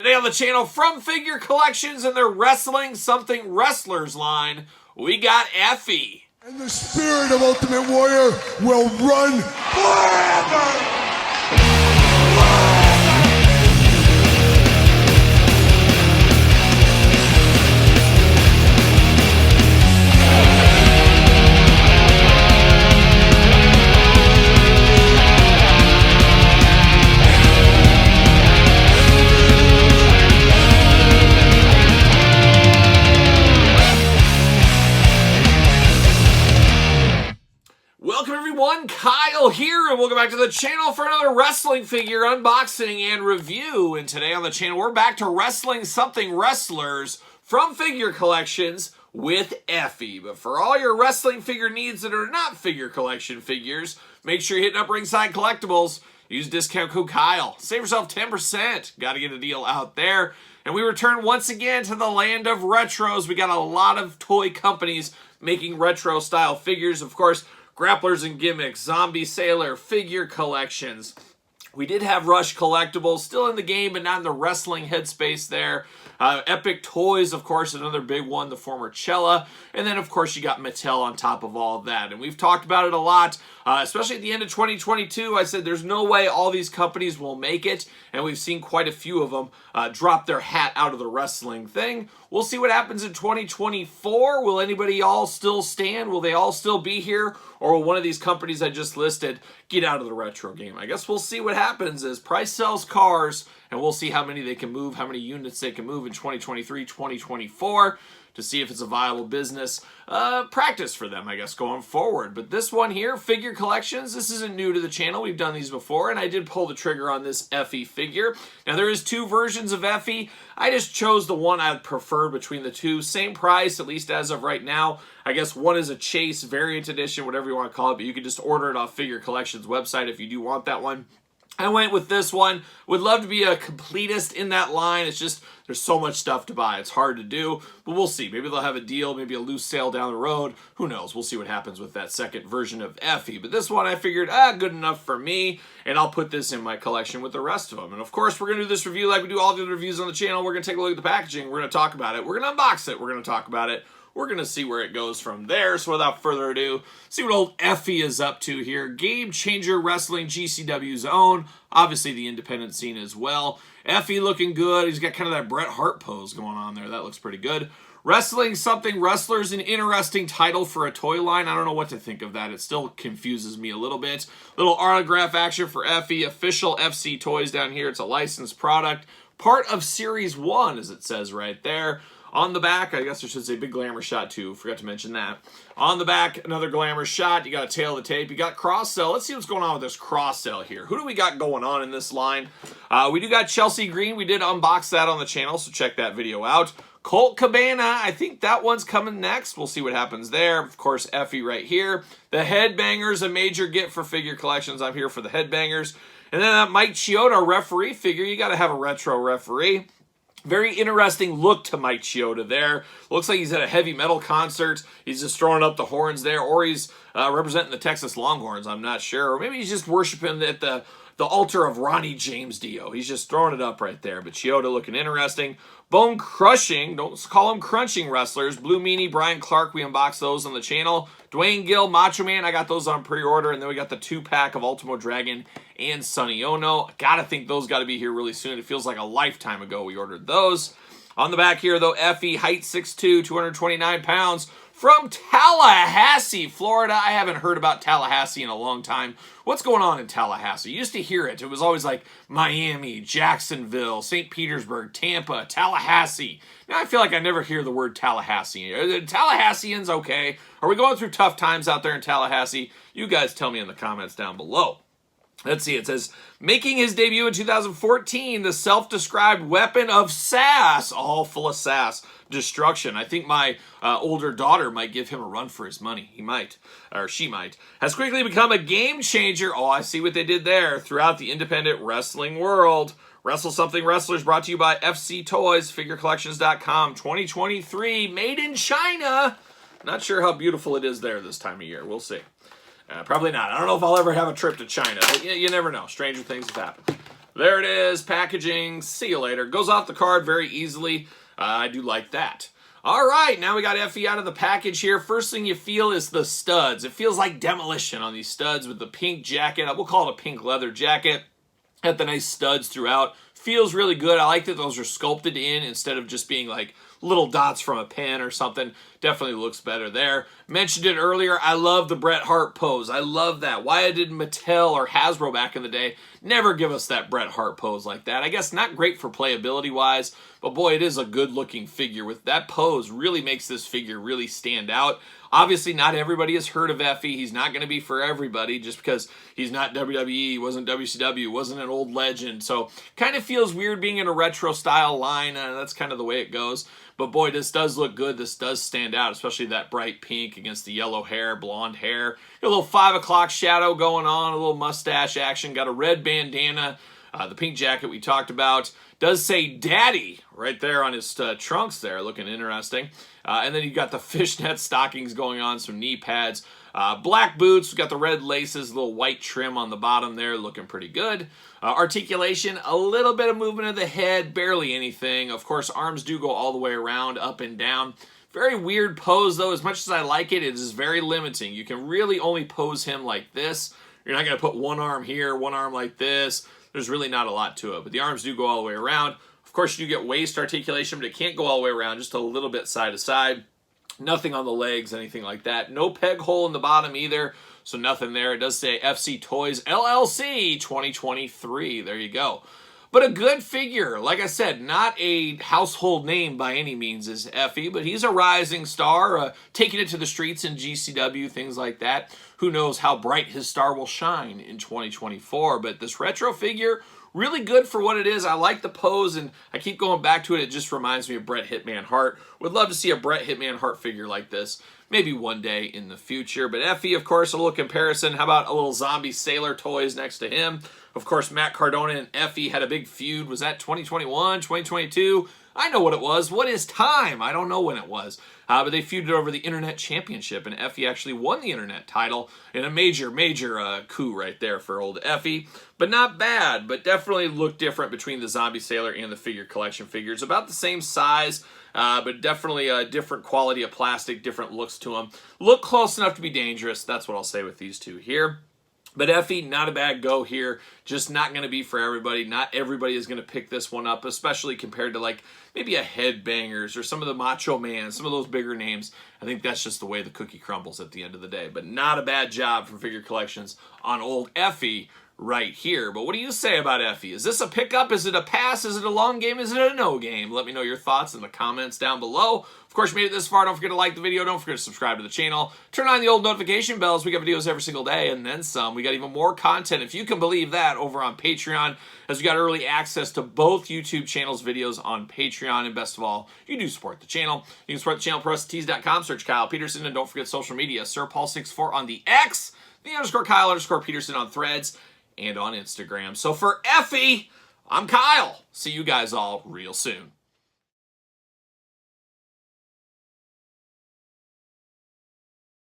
Today on the channel, from Figure Collections and their Wrestling Something Wrestlers line, we got Effy. And the spirit of Ultimate Warrior will run forever! Welcome everyone, Kyle here, and welcome back to the channel for another wrestling figure unboxing and review. And today on the channel, we're back to Wrestling Something Wrestlers from Figure Collections with Effy. But for all your wrestling figure needs that are not Figure Collection figures, make sure you're hitting up Ringside Collectibles. Use discount code Kyle. Save yourself 10%. Got to get a deal out there. And we return once again to the land of retros. We got a lot of toy companies making retro style figures. Of course, Grapplers and Gimmicks, Zombie Sailor, Figure Collections. We did have Rush Collectibles, still in the game, but not in the wrestling headspace there. Epic Toys, of course, another big one, the former Cella. And then, of course, you got Mattel on top of all of that. And we've talked about it a lot, especially at the end of 2022. I said there's no way all these companies will make it. And we've seen quite a few of them drop their hat out of the wrestling thing. We'll see what happens in 2024. Will anybody all still stand? Will they all still be here? Or will one of these companies I just listed get out of the retro game? I guess we'll see what happens as Price sells cars, and we'll see how many they can move, how many units they can move in 2023, 2024, to see if it's a viable business practice for them, I guess, going forward. But this one here, Figure Collections, this isn't new to the channel. We've done these before, and I did pull the trigger on this Effy figure. Now, there is two versions of Effy. I just chose the one I prefer between the two. Same price, at least as of right now. I guess one is a Chase variant edition, whatever you want to call it, but you can just order it off Figure Collections website if you do want that one. I went with this one. Would love to be a completist in that line. It's just, there's so much stuff to buy. It's hard to do, but we'll see. Maybe they'll have a deal, maybe a loose sale down the road. Who knows? We'll see what happens with that second version of Effy. But this one I figured, good enough for me, and I'll put this in my collection with the rest of them. And of course, we're going to do this review like we do all the other reviews on the channel. We're going to take a look at the packaging. We're going to talk about it. We're going to unbox it. We're going to talk about it. We're going to see where it goes from there. So without further ado, see what old Effy is up to here. Game Changer Wrestling, GCW's own. Obviously the independent scene as well. Effy looking good. He's got kind of that Bret Hart pose going on there. That looks pretty good. Wrestling Something Wrestlers, an interesting title for a toy line. I don't know what to think of that. It still confuses me a little bit. Little autograph action for Effy. Official FC Toys down here. It's a licensed product. Part of Series 1, as it says right there. On the back, I guess I should say big glamour shot too. Forgot to mention that. On the back, another glamour shot. You got a tail of the tape. You got cross-sell. Let's see what's going on with this cross-sell here. Who do we got going on in this line? We do got Chelsea Green. We did unbox that on the channel, so check that video out. Colt Cabana, I think that one's coming next. We'll see what happens there. Of course, Effy right here. The Headbangers, a major get for Figure Collections. I'm here for the Headbangers. And then that Mike Chioda referee figure. You got to have a retro referee. Very interesting look to Mike Chioda there. Looks like he's at a heavy metal concert. He's just throwing up the horns there, or he's representing the Texas Longhorns, I'm not sure. Or maybe he's just worshiping at the altar of Ronnie James Dio. He's just throwing it up right there. But Chioda looking interesting. Bone Crushing, don't call them crunching wrestlers. Blue Meanie, Brian Clark, we unboxed those on the channel. Dwayne Gill, Macho Man, I got those on pre-order. And then we got the 2-pack of Ultimo Dragon and Sonny Ono. Gotta think those gotta be here really soon. It feels like a lifetime ago we ordered those. On the back here, though, Effy, height 6'2", 229 pounds, from Tallahassee, Florida. I haven't heard about Tallahassee in a long time. What's going on in Tallahassee? You used to hear it. It was always like Miami, Jacksonville, St. Petersburg, Tampa, Tallahassee. Now I feel like I never hear the word Tallahassee. Are the Tallahasseans okay? Are we going through tough times out there in Tallahassee? You guys tell me in the comments down below. Let's see, it says, making his debut in 2014, the self-described weapon of sass, all full of sass, destruction. I think my older daughter might give him a run for his money. He might, or she might. Has quickly become a game changer. Oh, I see what they did there throughout the independent wrestling world. Wrestle Something Wrestlers brought to you by FC Toys, FigureCollections.com, 2023, made in China. Not sure how beautiful it is there this time of year. We'll see. Probably not. I don't know if I'll ever have a trip to China, but you never know. Stranger things have happened. There it is, packaging. See you later. Goes off the card very easily. I do like that. All right, now we got Effy out of the package here. First thing you feel is the studs. It feels like demolition on these studs with the pink jacket. We'll call it a pink leather jacket. Got the nice studs throughout. Feels really good. I like that those are sculpted in instead of just being like little dots from a pen or something. Definitely looks better there. Mentioned it earlier. I love the Bret Hart pose. I love that. Why did Mattel or Hasbro back in the day never give us that Bret Hart pose like that? I guess not great for playability wise, but boy, it is a good looking figure. With that pose, really makes this figure really stand out. Obviously, not everybody has heard of Effy. He's not going to be for everybody just because he's not WWE, wasn't WCW, wasn't an old legend. So kind of feels weird being in a retro style line. That's kind of the way it goes. But boy, this does look good. This does stand out, especially that bright pink against the yellow hair, blonde hair. A little 5 o'clock shadow going on, a little mustache action. Got a red bandana. The pink jacket we talked about. Does say Daddy right there on his trunks there, looking interesting. And then you got the fishnet stockings going on, some knee pads. Black boots, we got the red laces, a little white trim on the bottom there, looking pretty good. Articulation, a little bit of movement of the head, barely anything. Of course, arms do go all the way around, up and down. Very weird pose, though. As much as I like it, it is very limiting. You can really only pose him like this. You're not going to put one arm here, one arm like this. There's really not a lot to it, but the arms do go all the way around. Of course, you do get waist articulation, but it can't go all the way around, just a little bit side to side. Nothing on the legs, anything like that. No peg hole in the bottom either, so nothing there. It does say FC Toys LLC 2023. There you go. But a good figure. Like I said, not a household name by any means is Effy, but he's a rising star, taking it to the streets in GCW, things like that. Who knows how bright his star will shine in 2024. But this retro figure, really good for what it is. I like the pose, and I keep going back to it. It just reminds me of Bret Hitman Hart. Would love to see a Bret Hitman Hart figure like this, maybe one day in the future. But Effy, of course, a little comparison. How about a little zombie sailor toys next to him? Of course, Matt Cardona and Effy had a big feud. Was that 2021, 2022? I know what it was. What is time? I don't know when it was. But they feuded over the Internet Championship, and Effy actually won the Internet title in a major coup right there for old Effy. But not bad, but definitely looked different between the Zombie Sailor and the Figure Collection figures. About the same size, but definitely a different quality of plastic, different looks to them. Look close enough to be dangerous. That's what I'll say with these two here. But Effy, not a bad go here. Just not going to be for everybody. Not everybody is going to pick this one up, especially compared to like maybe a Headbangers or some of the Macho Man, some of those bigger names. I think that's just the way the cookie crumbles at the end of the day. But not a bad job from Figure Collections on old Effy right here. But what do you say about Effy? Is this a pickup? Is it a pass? Is it a long game? Is it a no game? Let me know your thoughts in the comments down below. Of course, you made it this far. Don't forget to like the video. Don't forget to subscribe to the channel. Turn on the old notification bells. We got videos every single day and then some. We got even more content, if you can believe that, over on Patreon, as we got early access to both YouTube channels' videos on Patreon. And best of all, you do support the channel. You can support the channel, ProStees.com. Search Kyle Peterson. And don't forget social media. SirPaul64 on the X, the _Kyle_Peterson on Threads, and on Instagram. So for Effy, I'm Kyle. See you guys all real soon.